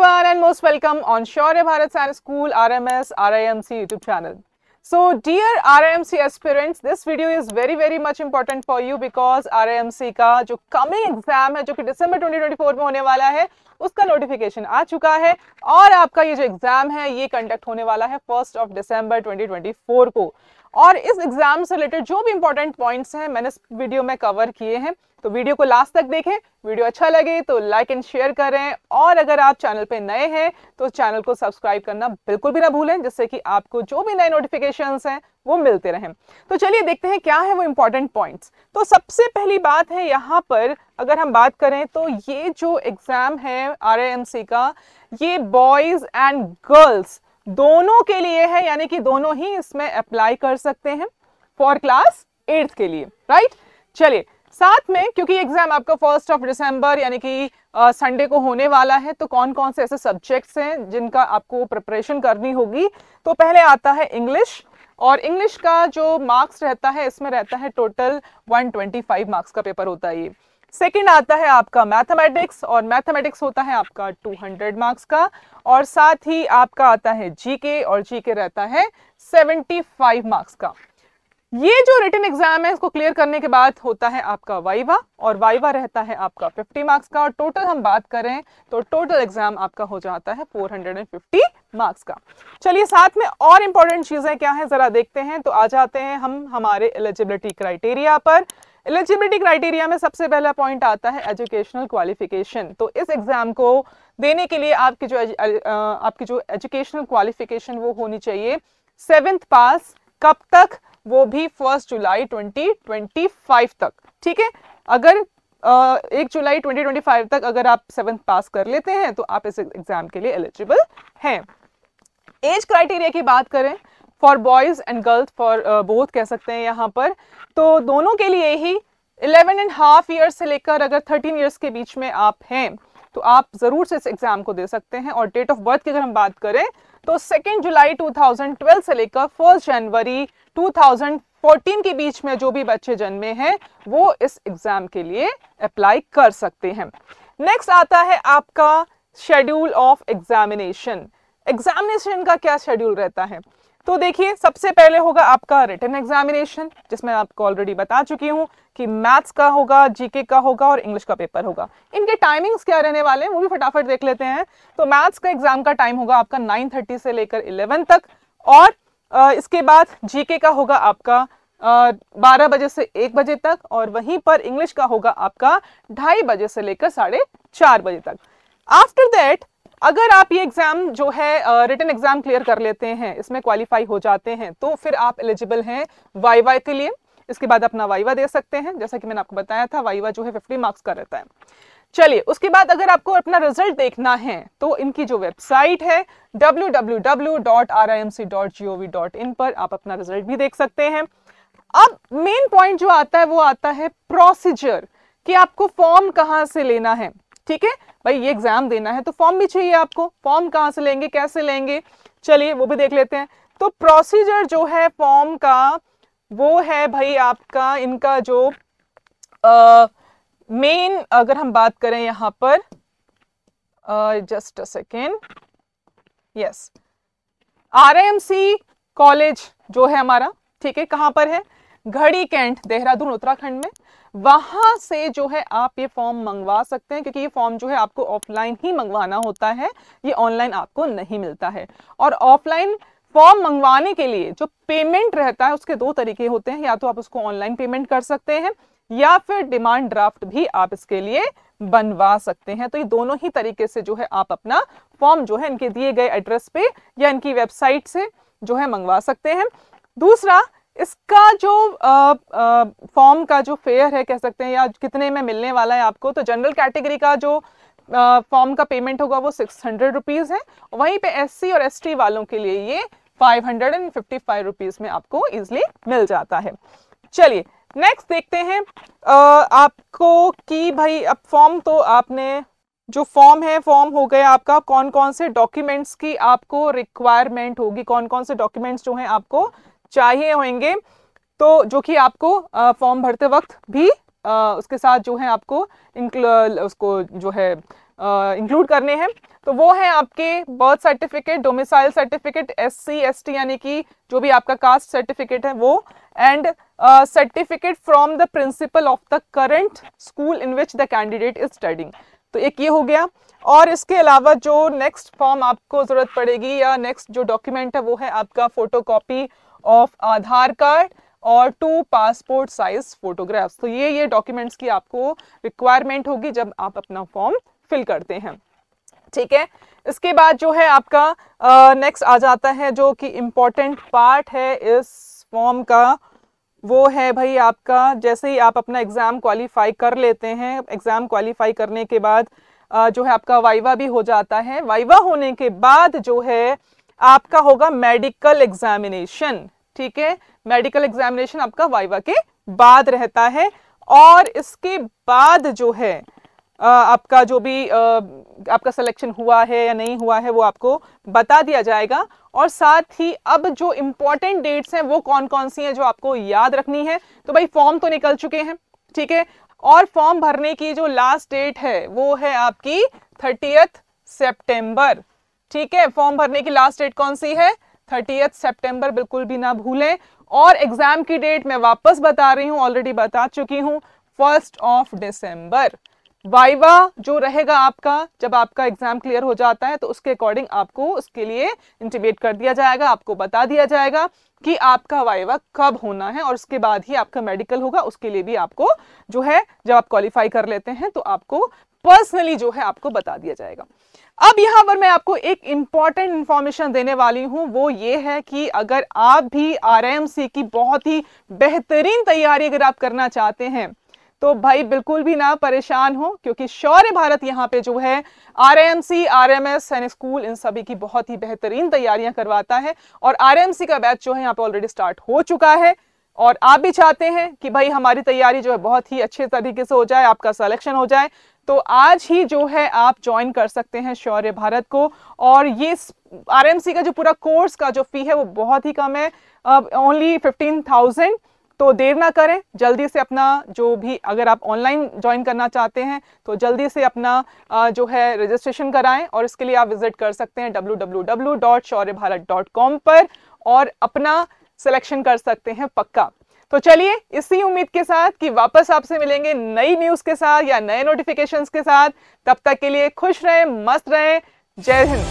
everyone and most welcome on Shaurya Bharat Science School RMS RIMC YouTube channel. So dear RIMC aspirants, this video is very much important for you because RIMC का जो coming exam है जो कि December 2024 में होने वाला है उसका नोटिफिकेशन आ चुका है और आपका ये जो एग्जाम है ये कंडक्ट होने वाला है 1 दिसंबर 2024 को। और इस एग्जाम से रिलेटेड जो भी इंपॉर्टेंट पॉइंट्स हैं मैंने इस वीडियो में कवर किए हैं, तो वीडियो को लास्ट तक देखें। वीडियो अच्छा लगे तो लाइक एंड शेयर करें और अगर आप चैनल पे नए हैं तो चैनल को सब्सक्राइब करना बिल्कुल भी ना भूलें, जिससे कि आपको जो भी नए नोटिफिकेशंस हैं वो मिलते रहें। तो चलिए देखते हैं क्या है वो इंपॉर्टेंट पॉइंट्स। तो सबसे पहली बात है यहाँ पर अगर हम बात करें तो ये जो एग्जाम है RIMC का ये बॉयज एंड गर्ल्स दोनों के लिए है, यानी कि दोनों ही इसमें अप्लाई कर सकते हैं फॉर क्लास 8th के लिए, राइट। चलिए साथ में क्योंकि एग्जाम आपका 1 दिसंबर यानी कि संडे को होने वाला है, तो कौन कौन से ऐसे सब्जेक्ट्स हैं जिनका आपको प्रिपरेशन करनी होगी। तो पहले आता है इंग्लिश, और इंग्लिश का जो मार्क्स रहता है इसमें रहता है टोटल 125 मार्क्स का पेपर होता है ये। सेकंड आता है आपका मैथमेटिक्स, और मैथमेटिक्स होता है आपका 200 मार्क्स का, और साथ ही आपका आता है जीके, और जीके रहता है 75 मार्क्स का। ये जो रिटन एग्जाम है इसको क्लियर करने के बाद होता है आपका वाइवा, और वाइवा रहता है आपका 50 मार्क्स का, और टोटल हम बात करें तो टोटल एग्जाम आपका हो जाता है 450 मार्क्स का। चलिए साथ में और इंपॉर्टेंट चीजें क्या है जरा देखते हैं। तो आ जाते हैं हम हमारे एलिजिबिलिटी क्राइटेरिया पर। एलिजिबिलिटी क्राइटेरिया में सबसे पहला पॉइंट आता है एजुकेशनल क्वालिफिकेशन। तो इस एग्जाम को देने के लिए आपकी जो एजुकेशनल क्वालिफिकेशन वो होनी चाहिए 7th पास। कब तक? वो भी 1 जुलाई 2025 तक, ठीक है। अगर 1 जुलाई 2025 तक अगर आप 7th पास कर लेते हैं तो आप इस एग्जाम के लिए एलिजिबल हैं। एज क्राइटेरिया की बात करें for boys and girls, for both कह सकते हैं यहाँ पर, तो दोनों के लिए ही 11.5 ईयर्स से लेकर अगर 13 ईयर्स के बीच में आप हैं तो आप जरूर से इस एग्जाम को दे सकते हैं। और डेट ऑफ बर्थ की अगर हम बात करें तो 2 जुलाई 2012 से लेकर 1 जनवरी 2014 के बीच में जो भी बच्चे जन्मे हैं वो इस एग्जाम के लिए अप्लाई कर सकते हैं। नेक्स्ट आता है आपका शेड्यूल ऑफ एग्जामिनेशन। एग्जामिनेशन का क्या शेड्यूल रहता है? तो देखिए सबसे पहले होगा आपका रिटन एग्जामिनेशन, जिसमें आपको ऑलरेडी बता चुकी हूं कि मैथ्स का होगा, जीके का होगा और इंग्लिश का पेपर होगा। इनके टाइमिंग्स क्या रहने वाले हैं वो भी फटाफट देख लेते हैं। तो मैथ्स का एग्जाम का टाइम होगा आपका 9:30 से लेकर 11 तक, और इसके बाद जीके का होगा आपका 12 बजे से 1 बजे तक, और वहीं पर इंग्लिश का होगा आपका 2:30 बजे से लेकर 4:30 बजे तक। आफ्टर दैट अगर आप ये एग्जाम जो है रिटन एग्जाम क्लियर कर लेते हैं, इसमें क्वालिफाई हो जाते हैं, तो फिर आप एलिजिबल हैं वाइवा के लिए। इसके बाद अपना वाइवा दे सकते हैं, जैसा कि मैंने आपको बताया था वाइवा जो है 50 मार्क्स का रहता है। चलिए उसके बाद अगर आपको अपना रिजल्ट देखना है तो इनकी जो वेबसाइट है www.rimc.gov.in पर आप अपना रिजल्ट भी देख सकते हैं। अब मेन पॉइंट जो आता है वो आता है प्रोसीजर, कि आपको फॉर्म कहां से लेना है। ठीक है भाई, ये एग्जाम देना है तो फॉर्म भी चाहिए आपको। फॉर्म कहां से लेंगे, कैसे लेंगे, चलिए वो भी देख लेते हैं। तो प्रोसीजर जो है फॉर्म का वो है भाई आपका इनका जो मेन अगर हम बात करें यहां पर just a second, yes, RIMC college जो है हमारा, ठीक है, कहां पर है? घड़ी कैंट, देहरादून, उत्तराखंड में। वहां से जो है आप ये फॉर्म मंगवा सकते हैं, क्योंकि ये फॉर्म जो है आपको ऑफलाइन ही मंगवाना होता है, ये ऑनलाइन आपको नहीं मिलता है। और ऑफलाइन फॉर्म मंगवाने के लिए जो पेमेंट रहता है उसके 2 तरीके होते हैं, या तो आप उसको ऑनलाइन पेमेंट कर सकते हैं या फिर डिमांड ड्राफ्ट भी आप इसके लिए बनवा सकते हैं। तो ये दोनों ही तरीके से जो है आप अपना फॉर्म जो है इनके दिए गए एड्रेस पे या इनकी वेबसाइट से जो है मंगवा सकते हैं। दूसरा, इसका जो फॉर्म का जो फेयर है कह सकते हैं, या कितने में मिलने वाला है आपको, तो जनरल कैटेगरी का जो फॉर्म का पेमेंट होगा वो 600 रुपीज है, वहीं पे SC और ST वालों के लिए ये 555 रुपीज में आपको इजिली मिल जाता है। चलिए नेक्स्ट देखते हैं आपको कि भाई अब फॉर्म तो आपने जो फॉर्म है, फॉर्म हो गया आपका, कौन कौन से डॉक्यूमेंट्स की आपको रिक्वायरमेंट होगी, कौन कौन से डॉक्यूमेंट्स जो हैं आपको चाहिए होंगे, तो जो कि आपको फॉर्म भरते वक्त भी उसके साथ जो है आपको उसको जो है इंक्लूड करने हैं। तो वो है आपके birth certificate, domicile certificate, SC ST यानी कि जो भी आपका कास्ट सर्टिफिकेट है वो, and certificate from the principle of the current school in which the candidate is studying. तो एक ये हो गया। और इसके अलावा जो नेक्स्ट फॉर्म आपको जरूरत पड़ेगी या नेक्स्ट जो डॉक्यूमेंट है वो है आपका फोटोकॉपी ऑफ आधार कार्ड और 2 पासपोर्ट साइज फोटोग्राफ्स। तो ये डॉक्यूमेंट्स की आपको रिक्वायरमेंट होगी जब आप अपना फॉर्म फिल करते हैं, ठीक है। इसके बाद जो है आपका नेक्स्ट आ जाता है जो कि इम्पोर्टेंट पार्ट है इस फॉर्म का, वो है भाई आपका जैसे ही आप अपना एग्जाम क्वालिफाई कर लेते हैं, एग्जाम क्वालिफाई करने के बाद जो है आपका वाइवा भी हो जाता है। वाइवा होने के बाद जो है आपका होगा मेडिकल एग्जामिनेशन, ठीक है। मेडिकल एग्जामिनेशन आपका वाइवा के बाद रहता है और इसके बाद जो है आपका जो भी आपका सिलेक्शन हुआ है या नहीं हुआ है वो आपको बता दिया जाएगा। और साथ ही अब जो इम्पोर्टेंट डेट्स हैं वो कौन कौन सी हैं जो आपको याद रखनी है। तो भाई फॉर्म तो निकल चुके हैं, ठीक है, और फॉर्म भरने की जो लास्ट डेट है वो है आपकी 30 सितंबर, ठीक है। फॉर्म भरने की लास्ट डेट कौन सी है? 30 सितंबर, बिल्कुल भी ना भूलें। और एग्जाम की डेट मैं वापस बता रही हूं, ऑलरेडी बता चुकी हूं, 1 दिसंबर। वाइवा जो रहेगा आपका जब आपका एग्जाम क्लियर हो जाता है तो उसके अकॉर्डिंग आपको उसके लिए इंटीमेट कर दिया जाएगा, आपको बता दिया जाएगा कि आपका वाइवा कब होना है और उसके बाद ही आपका मेडिकल होगा। उसके लिए भी आपको जो है जब आप क्वालिफाई कर लेते हैं तो आपको पर्सनली जो है आपको बता दिया जाएगा। अब यहां पर मैं आपको एक इंपॉर्टेंट इंफॉर्मेशन देने वाली हूं, वो ये है कि अगर आप भी RIMC की बहुत ही बेहतरीन तैयारी अगर आप करना चाहते हैं तो भाई बिल्कुल भी ना परेशान हो, क्योंकि शौर्य भारत यहाँ पे जो है RIMC, RMS सैनिक स्कूल इन सभी की बहुत ही बेहतरीन तैयारियां करवाता है। और RIMC का बैच जो है यहाँ पे ऑलरेडी स्टार्ट हो चुका है और आप भी चाहते हैं कि भाई हमारी तैयारी जो है बहुत ही अच्छे तरीके से हो जाए, आपका सिलेक्शन हो जाए, तो आज ही जो है आप ज्वाइन कर सकते हैं शौर्य भारत को। और ये RIMC का जो पूरा कोर्स का जो फी है वो बहुत ही कम है, ओनली 15,000। तो देर ना करें, जल्दी से अपना जो भी अगर आप ऑनलाइन ज्वाइन करना चाहते हैं तो जल्दी से अपना जो है रजिस्ट्रेशन कराएं। और इसके लिए आप विजिट कर सकते हैं www.shauryabharat.com पर और अपना सिलेक्शन कर सकते हैं पक्का। तो चलिए इसी उम्मीद के साथ कि वापस आपसे मिलेंगे नई न्यूज़ के साथ या नए नोटिफिकेशंस के साथ, तब तक के लिए खुश रहें, मस्त रहें। जय हिंद।